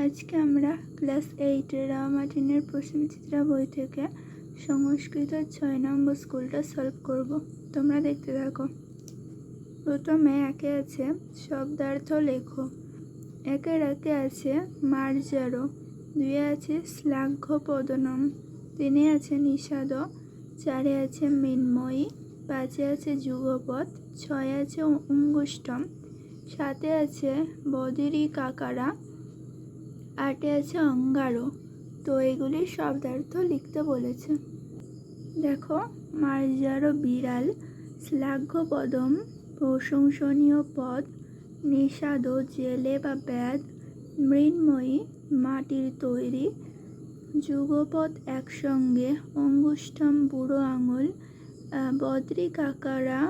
আজকে আমরা ক্লাস 8-এর রামাটিনের প্রশ্নচিত্রা বই থেকে সংস্কৃত 6 নম্বর স্কুলটা সলভ করব। তোমরা দেখতে থাকো। প্রথমে একে আছে শব্দার্থ লেখো। একের একে আছে মার্জারো, দুয়ে আছে শ্লাঘ্য পদনম, তিনে আছে নিষাদ, চারে আছে মৃন্ময়ী, পাঁচে আছে যুগপৎ, ছয়ে আছে অঙ্গুষ্টম, সাতে আছে বদিরি কাকারা, আটে আছে অঙ্গারো। তো এগুলির শব্দার্থ লিখতে বলেছে। দেখো, মার্জারো বিড়াল, শ্লাঘ্য পদম প্রশংসনীয় পদ, নিষাদ জেলে বা ব্যাধ, মৃন্ময়ী মাটির তৈরি, যুগপৎ একসঙ্গে, অঙ্গুষ্টম বুড়ো আঙুল, বদ্রি কাকারা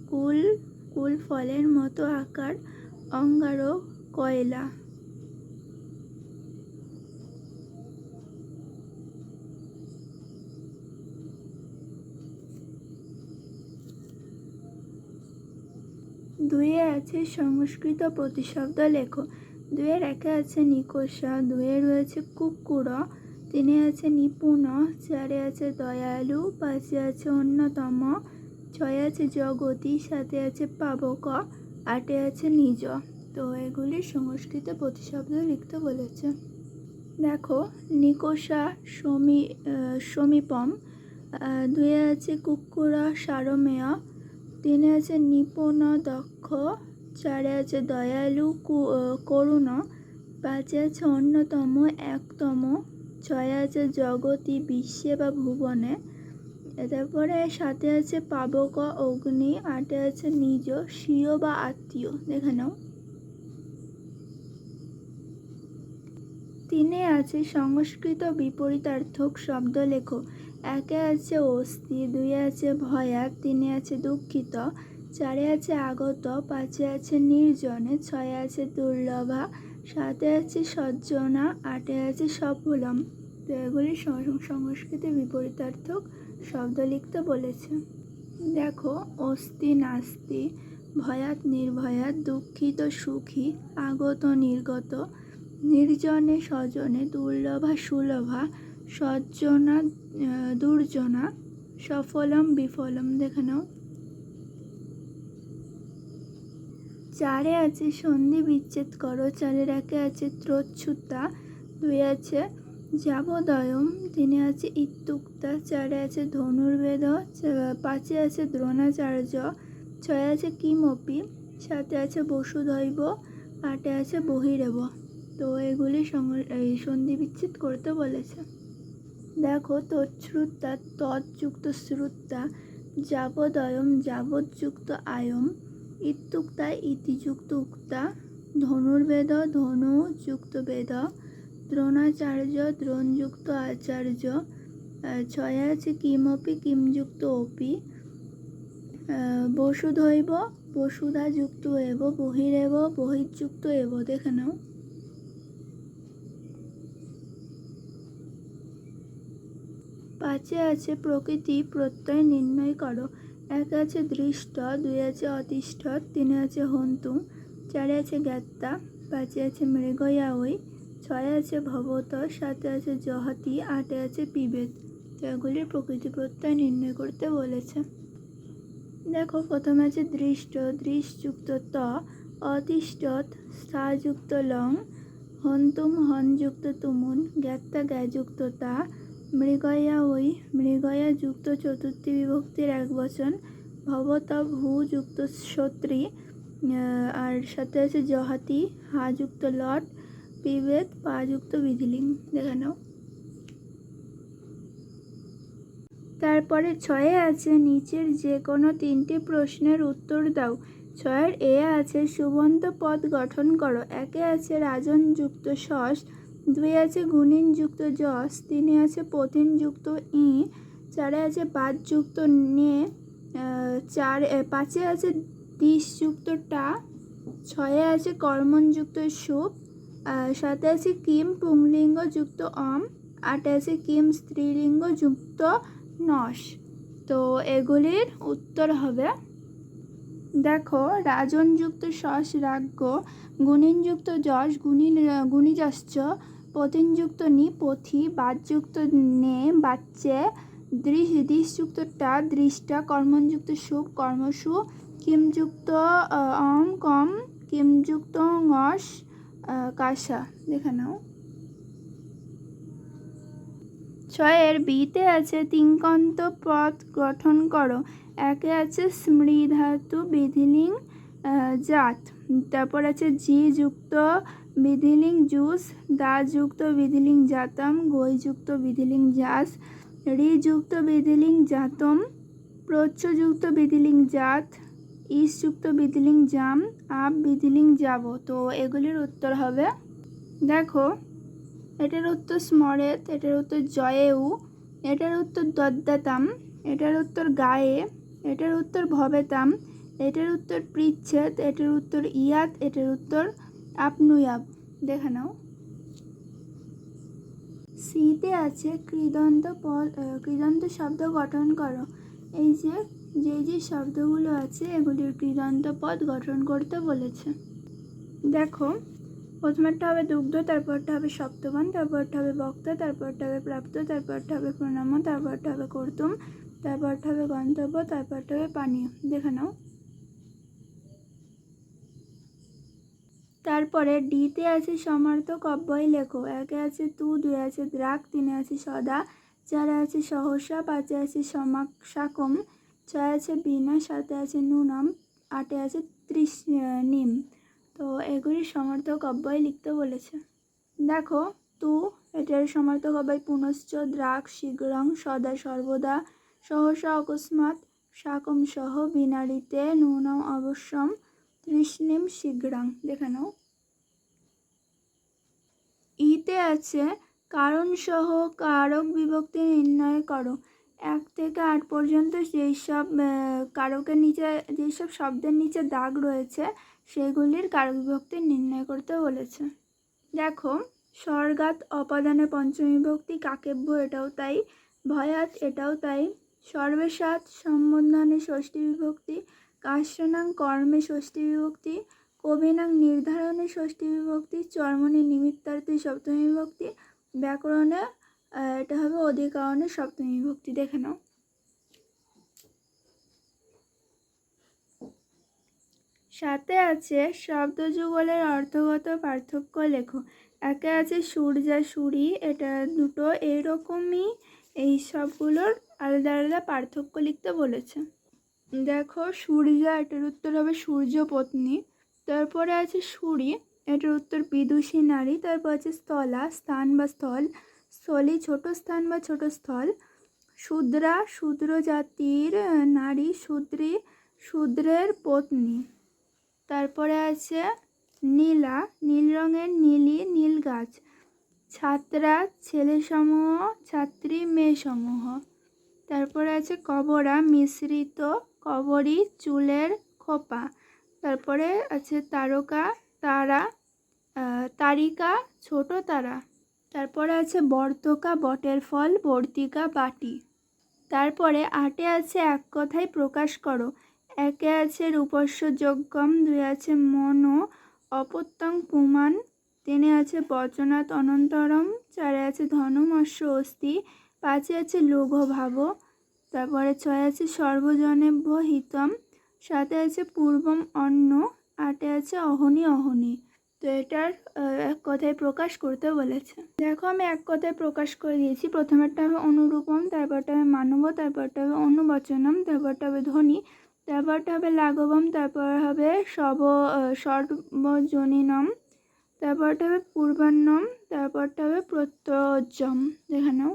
কুল কুল ফলের মতো আকার, অঙ্গারো কয়লা। দুয়ে আছে সংস্কৃত প্রতিশব্দ লেখো। দুয়ের একে আছে নিকষা, দুয়ে রয়েছে কুকুর, তিনে আছে নিপুণ, চারে আছে দয়ালু, পাঁচে আছে অন্যতম, ছয়ে আছে জগতী, সাথে আছে পাবক, আটে আছে নিজ। তো এগুলি সংস্কৃত প্রতিশব্দ লিখতে বলেছে। দেখো, নিকষা সমীপম, দুয়ে আছে কুকুরা সারমেয়, তিনে আছে নিপুণ দক্ষ, চারে আছে দয়ালু করুণ, পাঁচে আছে অন্যতম একতম, ছয়ে আছে জগতী বিশ্বে বা ভুবনে, তারপরে সাথে আছে পাবক অগ্নি, আটে আছে নিজ স্বীয় বা আত্মীয়। দেখে নাও। তিনে আছে সংস্কৃত বিপরীতার্থক শব্দ লেখো। একে আছে অস্থি, দুয়ে আছে ভয়া, তিনে আছে দুঃখিত, চারে আছে আগত, পাঁচে আছে নির্জনে, ছয়ে আছে দুর্লভা, সাতে আছে সজ্জনা, আটে আছে সফলম। তো এগুলি সংস্কৃত বিপরীতার্থক শব্দ লিখতে বলেছে। দেখো, অস্তি নাস্তি, ভয়াত নির্ভয়াত, দুঃখিত সুখী, আগত নির্গত, নির্জনে স্বজনে, দুর্লভা সুলভা, সজ্জনা দুর্জনা, সফলম বিফলম। দেখে নাও। চারে আছে সন্ধি বিচ্ছেদ করো। চারের একে আছে ত্রচ্ছুতা, দুই আছে যাবোদয়ম, তিনে আছে ইত্যুক্তা, চারে আছে ধনুর্বেদ, পাঁচে আছে দ্রোণাচার্য, ছয়ে আছে কিমপি, সাতে আছে বসুধৈব, আটে আছে বহিরেব। তো এগুলি সন্ধি বিচ্ছেদ করতে বলেছে। দেখো, তৎশ্রুতা তৎযুক্ত শ্রুতা, যাবোদয়ম যাবৎযুক্ত আয়ম, ইত্যুক্তা ইতিযুক্ত উক্তা, ধনুর্বেদ ধনুযুক্ত বেদ, দ্রোণাচার্য দ্রোণযুক্ত আচার্য, ছয়ে আছে কিমপি কিমযুক্ত অপি, বসুধৈব বসুধাযুক্ত এব, বহিরেব বহির্যুক্ত এব। দেখে নাও। পাঁচে আছে প্রকৃতি প্রত্যয় নির্ণয় করো। এক আছে দৃষ্ট, দুই আছে অতিষ্ঠ, তিনে আছে হন্তু, চারে আছে জ্ঞাত্তা, পাঁচে আছে মৃগয়া ওই, ছয়ে আছে ভবত, সাতে আছে জহতি, আটে আছে পিবেদ। তো এগুলির প্রকৃতি প্রত্যয় নির্ণয় করতে বলেছে। দেখো, প্রথমে আছে দৃষ্ট, দৃশযুক্ত ত, অতিষ্ঠত স্থাযুক্ত লং, হন্তুম হনযুক্ত তুমুন, জ্ঞাত্তা জ্ঞাযুক্ত তা, মৃগয়া ওই মৃগয়া যুক্ত চতুর্থী বিভক্তির এক বচন, ভবত ভূ যুক্ত সত্রী, আর সাথে আছে জহাতি হা যুক্ত লট, পিবেদ পা যুক্ত বিধিলিঙ্গ। দেখে নাও। তারপরে ছয়ে আছে নিচের যে কোনো তিনটি প্রশ্নের উত্তর দাও। ছয়ের এ আছে সুবন্ত পদ গঠন করো। একে আছে রাজন যুক্ত শস, দুই আছে গুণিন যুক্ত যশ, তিনে আছে পথিন যুক্ত ই, চারে আছে বাদ যুক্ত নে, পাঁচে আছে দিশ যুক্ত টা, ছয়ে আছে কর্মণ যুক্ত সুপ, সাথে আছে কিম পুংলিঙ্গ যুক্ত অম, আটে আছে কিম স্ত্রীলিঙ্গ যুক্ত নস। তো এগুলির উত্তর হবে দেখো, রাজনযুক্ত শস রাজ্ঞ, গুণিনযুক্ত যশ গুণিজশ্চ, পতিনযুক্ত নি পথি, বাতযুক্ত নে বাচ্চে, দৃশযুক্ত টা দৃষ্টা, কর্মযুক্ত শুভ কর্মসু, কিমযুক্ত অম কম, কিমযুক্ত ngস কাশা। দেখে নাও। 6 বিতে আছে তিঙ্কন্ত পদ গঠন করো। একে আছে স্মৃধাতু বিধিলিং জাত, তারপর আছে জি যুক্ত বিধিলিং জুস, দা যুক্ত বিধিলিং জাতম, গই যুক্ত বিধিলিং জাস, রি যুক্ত বিধিলিং জাতম, প্রচ্ছ যুক্ত বিধিলিং জাত, ইস যুক্ত বিধিলিং জাম, আপ বিধিলিং যাব। তো এগুলির উত্তর হবে, দেখো, এটার উত্তর স্মরেত, এটার উত্তর জয়েউ, এটার উত্তর দদ্দাতাম, এটার উত্তর গায়ে, এটার উত্তর ভবেতাম, এটার উত্তর পৃচ্ছেদ, এটার উত্তর ইয়াত, এটার উত্তর আপনুয়াব। দেখে নাও। সিতে আছে কৃদন্ত শব্দ গঠন করো। এই যে শব্দগুলো আছে এগুলির কৃদন্ত পদ গঠন করতে বলেছে। দেখো, প্রথমেরটা হবে দুগ্ধ, তারপরটা হবে সপ্তবান, তারপরটা হবে বক্তা, তারপরটা হবে প্রাপ্ত, তারপরটা হবে প্রণাম, তারপরটা হবে কর্তুম, তারপরটা হবে গন্তব্য, তারপরটা হবে পানীয়। দেখে নাও। তারপরে ডিতে আছে সমার্থক অব্যয় লেখো। একে আছে তু, 2 আছে দ্রাক, 3 আছে সদা, 4 আছে সহসা, 5 আছে সাকম, 6 আছে বিনা, 7 আছে নুনম, 8 আছে নিম। তো এগুলির সমার্থক অব্যয় লিখতে বলেছে। দেখো, তু এটার সমার্থক অব্যয় পুনশ্চ, দ্রাক শীঘ্রং, সদা সর্বদা, সহসা অকস্মাৎ, সাকম সহ, বিনারিতে, নুনম অবশ্যম, তৃষ্ণিম শীঘ্রং। দেখে নাও। ইতে আছে কারণ সহ কারক বিভক্তি নির্ণয় করো। 1 থেকে 8 পর্যন্ত যেসব কারকের নিচে, যেসব শব্দের নিচে দাগ রয়েছে সেগুলির কারক বিভক্তি নির্ণয় করতে বলেছে। দেখো, স্বর্গাৎ অপাদানে পঞ্চমী বিভক্তি, কাকেভ্য এটাও তাই, ভয়াৎ এটাও তাই, সর্বেষাৎ সম্বোধনে ষষ্ঠী বিভক্তি, কাশ্যানাং কর্মে ষষ্ঠী বিভক্তি, কবিনাং নির্ধারণে ষষ্ঠী বিভক্তি, চর্মণি নিমিত্তার্থে সপ্তমী বিভক্তি, ব্যাকরণে এটা হবে অধিকরণে সপ্তমী বিভক্তি। দেখে নাও। সাথে আছে শব্দযুগলের অর্থগত পার্থক্য লেখো। একে আছে সূর্যা সুরি, এটা দুটো এইরকমই, এই সবগুলোর আলাদা আলাদা পার্থক্য লিখতে বলেছে। দেখো, সূর্যা এটার উত্তর হবে সূর্য পত্নী, তারপরে আছে সুরি, এটার উত্তর বিদুষী নারী, তারপর আছে স্থলা স্থান বা স্থল, স্থলী ছোট স্থান বা ছোট স্থল, শূদ্রা শূদ্র জাতির নারী, শূদ্রী শূদ্রের পত্নী, তারপরে আছে নীলা নীল রঙের নীলি নীল গাছ, ছাত্রা ছেলে সমূহ, ছাত্রী মেয়ে সমূহ, তারপরে আছে কবরা মিশ্রিত, কবরী চুলের খোপা, তারপরে আছে তারকা তারা, তারিকা ছোট তারা, তারপরে আছে বর্তকা বটের ফল, বর্তিকা বাটি। তারপরে 8 আছে এক কথায় প্রকাশ করো। একে আছে রূপস্য যোগ্যম, 2 আছে মনো অপত্যং পুমান, 3 আছে বচনাৎ অনন্তরম, 4 আছে ধনমস্য অস্তি, 5 আছে লোঘ ভাব, তারপরে 6 আছে সর্বজনেভ্য হিতম, 7 আছে পূর্বম অন্ন, 8 আছে অহনি অহনি। তো এটার এক কথায় প্রকাশ করতে বলেছে। দেখো, আমি এক কথায় প্রকাশ করে দিয়েছি। প্রথমেরটা হবে অনুরূপম, তারপরটা হবে মানব, তারপরটা হবে অনুবচনম, তারপরটা হবে ধ্বনি, তারপরটা হবে লাঘবম, তারপর হবে সর্বজনীনম, তারপরটা হবে পূর্বান্নম, তারপরটা হবে প্রত্যয়জম। দেখে নাও।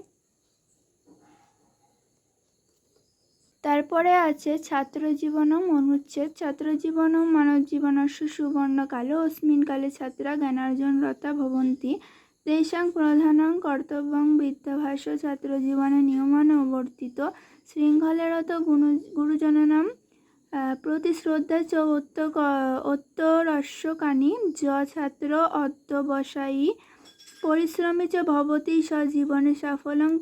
তারপরে আছে ছাত্র জীবনম অনুচ্ছেদ। ছাত্র জীবনম মানব জীবনস্য সুবর্ণকালে, অস্মিন কালে ছাত্রা জ্ঞানার্জনরতা ভবন্তি, তেষাং প্রধানং কর্তব্যং বিদ্যাভাস, ছাত্র জীবনে নিয়মানুবর্তিত, শৃঙ্খলারত গুরুজনানাম প্রতি শ্রদ্ধা চ উত্তরস্যকানি, য ছাত্র অধ্যবসায়ী পরিশ্রমী চ ভবতি, স জীবনে সাফল্যং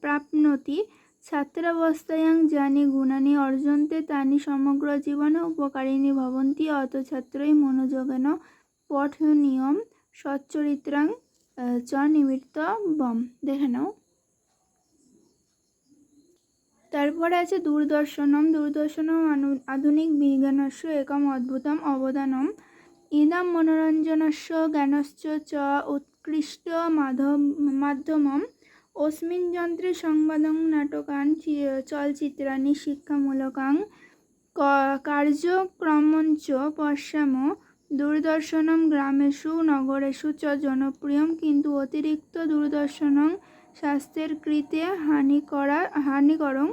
প্রাপ্নোতি, ছাত্রাবস্থায়াং যানি গুণানি অর্জন্তে তানি সমগ্র জীবনে উপকারিণী ভবন্তি অত ছাত্রই মনোযোগেন পঠনীয়ম সচ্চরিত্রাং চ নিমিত্ত বম। দেখে নাও। তারপরে আছে দূরদর্শনম। দূরদর্শনম আধুনিক বিজ্ঞানস্য একম অদ্ভুতম অবদানম ইদম মনোরঞ্জনস্য জ্ঞানশ্চ চ উৎকৃষ্ট মাধ্যমম অস্মিন যন্ত্রে সংবাদং নাটকান চলচ্চিত্রাণি শিক্ষামূলকাং কার্যক্রমঞ্চ পশ্যাম। দূরদর্শনম গ্রামেষু নগরেষু চ জনপ্রিয়ম কিন্তু অতিরিক্ত দূরদর্শনং স্বাস্থ্যের কৃতে হানিকরং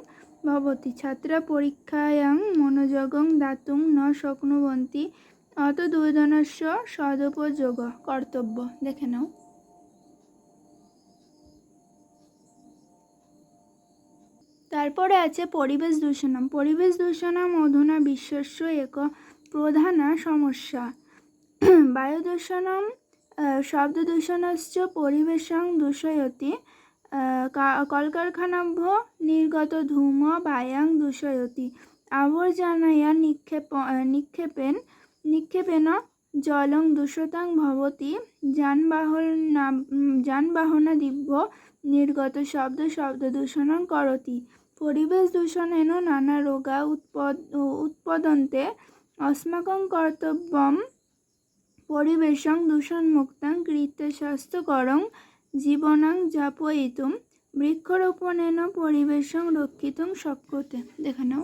ভবতি। ছাত্রা পরীক্ষায়াং মনোযোগং দাতুং ন শক্নুবন্তি অত দূরদর্শনস্য সদুপযোগ কর্তব্য। দেখে নাও। তারপরে আছে পরিবেশ দূষণম। পরিবেশ দূষণম অধুনা বিশ্বস্য এক প্রধানা সমস্যা। বায়ু দূষণম শব্দদূষণশ্চ পরিবেশং দূষয়তি। কলকারখানাভ্য নির্গত ধূম বায়াং দূষয়তি। আবর্জনায়া নিক্ষেপেন জলং দূষিতং ভবতি। যানবাহনাদিভ্য নির্গত শব্দদূষণং করতি। পরিবেশ দূষণেন নানা রোগা উৎপদ্যন্তে। अस्माकं কর্তব্যম পরিবেশং দূষণমুক্তাং কৃত্য স্বাস্থ্যকরং জীবনং যাপয়িতুম। বৃক্ষরোপণেন পরিবেশং রক্ষিতুং শক্যতে। দেখে নাও।